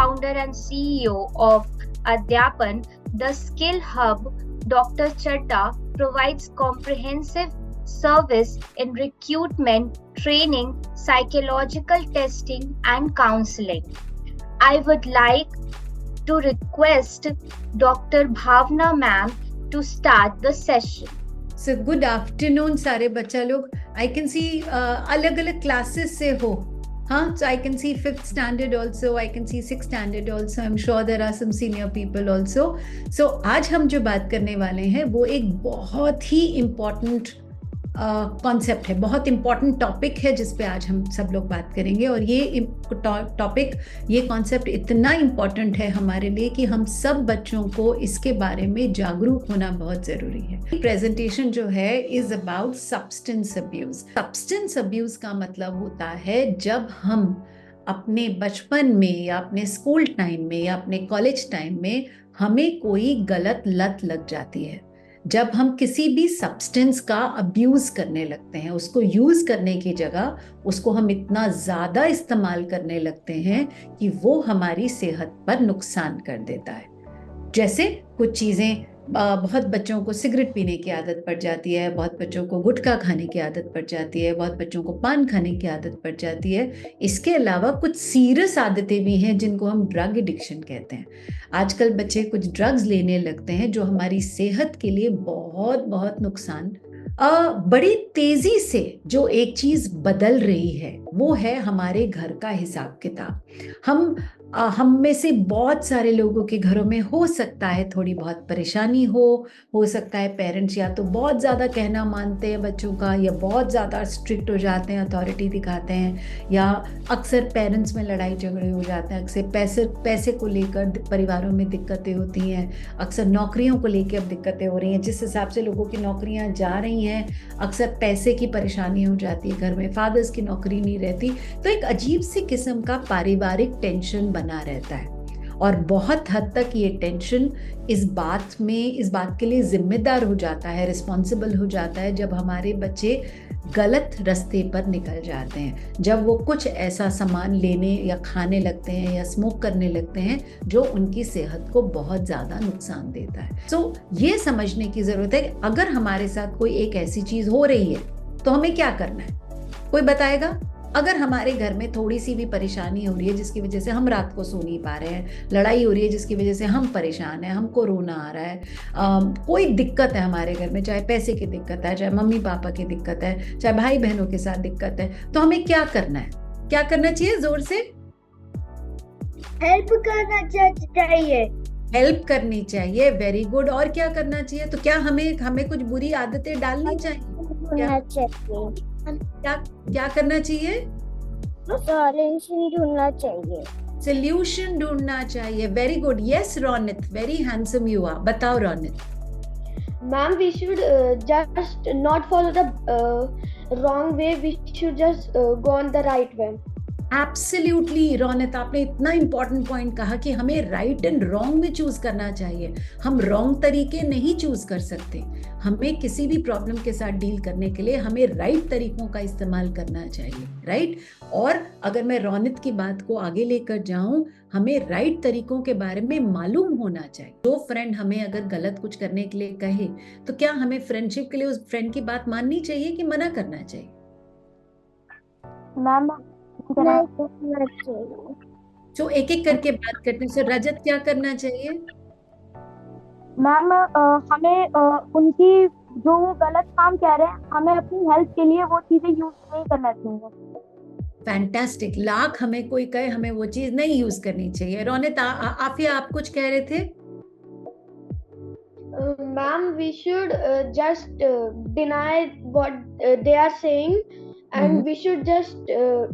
founder and CEO of Adyapan, the Skill Hub, Dr. Chatta provides comprehensive service in recruitment, training, psychological testing, and counseling. I would like to request Dr. Bhavna ma'am to start the session. So good afternoon सारे बच्चा लोग. I can see अलग अलग classes से हो. हाँ, so I can see 5th standard also, I can see 6th standard also. I'm sure there are some senior people also. So आज हम जो बात करने वाले हैं वो एक बहुत ही important कॉन्सेप्ट है, बहुत इंपॉर्टेंट टॉपिक है जिस पे आज हम सब लोग बात करेंगे. और ये टॉपिक, ये कॉन्सेप्ट इतना इम्पॉर्टेंट है हमारे लिए कि हम सब बच्चों को इसके बारे में जागरूक होना बहुत ज़रूरी है. प्रेजेंटेशन जो है is about substance abuse. Substance abuse का मतलब होता है जब हम अपने बचपन में या अपने स्कूल टाइम में या अपने कॉलेज टाइम में हमें कोई गलत लत लग जाती है, जब हम किसी भी सब्सटेंस का अब्यूज करने लगते हैं, उसको यूज करने की जगह उसको हम इतना ज्यादा इस्तेमाल करने लगते हैं कि वो हमारी सेहत पर नुकसान कर देता है. जैसे कुछ चीजें, बहुत बच्चों को सिगरेट पीने की आदत पड़ जाती है, बहुत बच्चों को गुटखा खाने की आदत पड़ जाती है, बहुत बच्चों को पान खाने की आदत पड़ जाती है. इसके अलावा कुछ सीरियस आदतें भी हैं जिनको हम ड्रग एडिक्शन कहते हैं. आजकल बच्चे कुछ ड्रग्स लेने लगते हैं जो हमारी सेहत के लिए बहुत बहुत नुकसान. बड़ी तेजी से जो एक चीज बदल रही है वो है हमारे घर का हिसाब किताब. हम में से बहुत सारे लोगों के घरों में हो सकता है थोड़ी बहुत परेशानी हो सकता है पेरेंट्स या तो बहुत ज़्यादा कहना मानते हैं बच्चों का, या बहुत ज़्यादा स्ट्रिक्ट हो जाते हैं, अथॉरिटी दिखाते हैं, या अक्सर पेरेंट्स में लड़ाई झगड़े हो जाते हैं, अक्सर पैसे को लेकर परिवारों में दिक्कतें होती हैं, अक्सर नौकरियों को लेकर अब दिक्कतें हो रही हैं. जिस हिसाब से लोगों की नौकरियाँ जा रही हैं अक्सर पैसे की परेशानी हो जाती है, घर में फादर्स की नौकरी नहीं रहती, तो एक अजीब सी किस्म का पारिवारिक टेंशन बना रहता है. और बहुत हद तक ये टेंशन इस बात के लिए जिम्मेदार हो जाता है, रिस्पॉन्सिबल हो जाता है जब हमारे बच्चे गलत रास्ते पर निकल जाते हैं, जब वो कुछ ऐसा सामान लेने या खाने लगते हैं या स्मोक करने लगते हैं जो उनकी सेहत को बहुत ज़्यादा नुकसान देता है. तो ये समझने की ज़रूरत है कि अगर हमारे साथ कोई एक ऐसी चीज़ हो रही है तो हमें क्या करना है. कोई बताएगा? अगर हमारे घर में थोड़ी सी भी परेशानी हो रही है जिसकी वजह से हम रात को सो नहीं पा रहे हैं, लड़ाई हो रही है जिसकी वजह से हम परेशान हैं, हमको रोना आ रहा है, कोई दिक्कत है हमारे घर में, चाहे पैसे की दिक्कत है, चाहे मम्मी पापा की दिक्कत है, चाहे भाई बहनों के साथ दिक्कत है, तो हमें क्या करना है? क्या करना चाहिए? जोर से हेल्प करना चाहिए. हेल्प करनी चाहिए. Very good. और क्या करना चाहिए? तो क्या हमें कुछ बुरी आदतें डालनी चाहिए? क्या करना चाहिए? सॉल्यूशन ढूंढना चाहिए. सोल्यूशन ढूंढना चाहिए. Very good. Yes Ronit, very handsome you are. बताओ Ronit. Ma'am, we should just not follow the wrong way. We should just go on the right way. Absolutely Ronit, आपने इतना इंपॉर्टेंट पॉइंट कहा कि हमें राइट एंड रॉन्ग में choose करना चाहिए. हम रॉन्ग तरीके नहीं चूज कर सकते. हमें किसी भी प्रॉब्लम के साथ डील करने के लिए हमें राइट तरीकों का इस्तेमाल करना चाहिए. राइट. और अगर मैं रोनित की बात को आगे लेकर जाऊं, हमें राइट तरीकों के बारे में मालूम होना चाहिए. जो फ्रेंड हमें अगर गलत कुछ करने के लिए कहे तो क्या हमें फ्रेंडशिप के लिए उस फ्रेंड की बात माननी चाहिए कि मना करना चाहिए? मैम तो एक एक करके बात करते हैं. सो रजत, क्या करना चाहिए? मैम हमें उनकी जो वो गलत काम कह रहे हैं, हमें अपनी हेल्प के लिए वो चीजें यूज नहीं करना चाहिए. फैंटास्टिक. लाख हमें कोई कहे हमें वो चीज नहीं यूज करनी चाहिए. रोनित, आफिया, आप कुछ कह रहे थे? Ma'am, we should just deny what they are saying, and we should just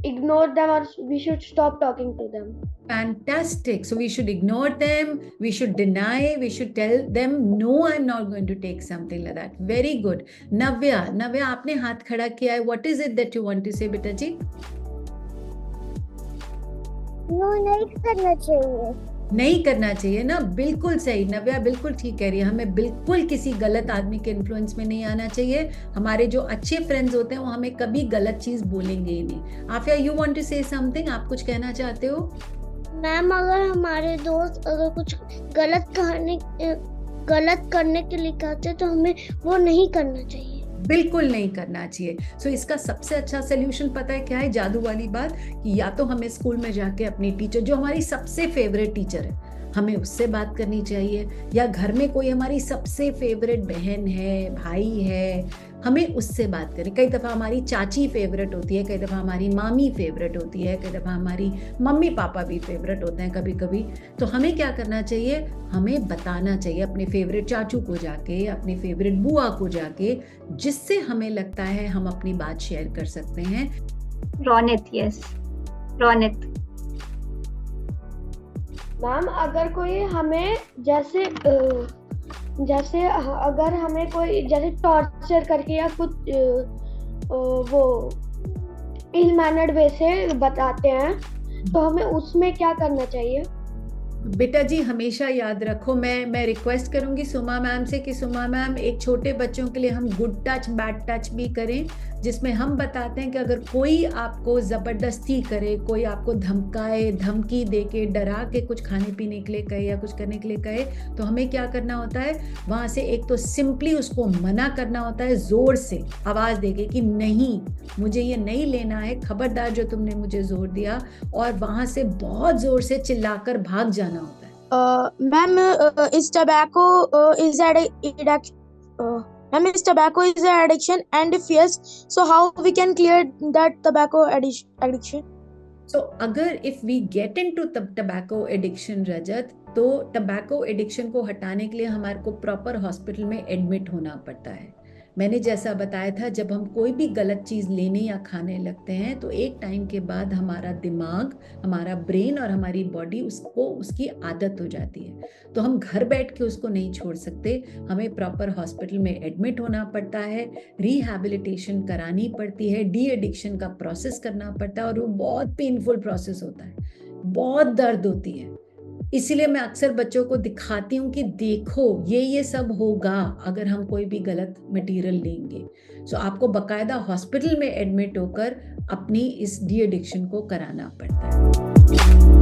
ignore them, or we should stop talking to them. Fantastic. So we should ignore them, we should deny, we should tell them no, I'm not going to take something like that. Very good. Navya, आपने हाथ खड़ा किया है. What is it that you want to say, बेटा जी? No, नहीं करना चाहिए. नहीं करना चाहिए ना. बिल्कुल सही नव्या, बिल्कुल ठीक कह रही है. हमें बिल्कुल किसी गलत आदमी के इन्फ्लुएंस में नहीं आना चाहिए. हमारे जो अच्छे फ्रेंड्स होते हैं वो हमें कभी गलत चीज बोलेंगे ही नहीं. Afia, you want to say something? आप कुछ कहना चाहते हो? मैम अगर हमारे दोस्त अगर कुछ गलत करने के लिए कहते तो हमें वो नहीं करना चाहिए। बिल्कुल नहीं करना चाहिए। सो इसका सबसे अच्छा सोल्यूशन पता है क्या है? जादू वाली बात, कि या तो हमें स्कूल में जाके अपनी टीचर, जो हमारी सबसे फेवरेट टीचर है, हमें उससे बात करनी चाहिए, या घर में कोई हमारी सबसे फेवरेट बहन है, भाई है, हमें उससे बात करें। कई दफ़ा हमारी चाची फेवरेट होती है, कई दफ़ा हमारी मामी फेवरेट होती है, कई दफ़ा हमारी मम्मी पापा भी फेवरेट होते हैं कभी कभी। तो हमें क्या करना चाहिए? हमें बताना चाहिए अपने फेवरेट चाचू को जाके, अपने फेवरेट बुआ को जाके, जिससे हमें लगता है हम अपनी बात शेयर कर सकते हैं। रोनित, यस, रोनित। मैम अगर कोई हमें जैसे अगर हमें कोई जैसे टॉर्चर करके या कुछ वो इल मैनर्ड वे से बताते हैं तो हमें उसमें क्या करना चाहिए? बेटा जी हमेशा याद रखो, मैं रिक्वेस्ट करूंगी सुमा मैम से कि सुमा मैम एक छोटे बच्चों के लिए हम गुड टच बैड टच भी करें, जिसमें हम बताते हैं कि अगर कोई आपको ज़बरदस्ती करे, कोई आपको धमकाए, धमकी दे के, डरा के कुछ खाने पीने के लिए कहे या कुछ करने के लिए कहे, तो हमें क्या करना होता है? वहाँ से एक तो सिंपली उसको मना करना होता है, ज़ोर से आवाज़ देके कि नहीं, मुझे ये नहीं लेना है, खबरदार जो तुमने मुझे ज़ोर दिया, और वहाँ से बहुत ज़ोर से चिल्लाकर भाग जाना होता है। Ma'am is tobacco is an addiction, and if yes, so how we can clear that tobacco addiction? So अगर if we get into tobacco addiction रजत, तो tobacco addiction को हटाने के लिए हमारे को प्रॉपर हॉस्पिटल में एडमिट होना पड़ता है। मैंने जैसा बताया था, जब हम कोई भी गलत चीज़ लेने या खाने लगते हैं तो एक टाइम के बाद हमारा दिमाग, हमारा ब्रेन और हमारी बॉडी उसकी आदत हो जाती है। तो हम घर बैठ के उसको नहीं छोड़ सकते, हमें प्रॉपर हॉस्पिटल में एडमिट होना पड़ता है, रिहैबिलिटेशन करानी पड़ती है, डी एडिक्शन का प्रोसेस करना पड़ता है, और वो बहुत पेनफुल प्रोसेस होता है, बहुत दर्द होती है। इसीलिए मैं अक्सर बच्चों को दिखाती हूँ कि देखो ये सब होगा अगर हम कोई भी गलत मटेरियल लेंगे। सो आपको बकायदा हॉस्पिटल में एडमिट होकर अपनी इस डी एडिक्शन को कराना पड़ता है।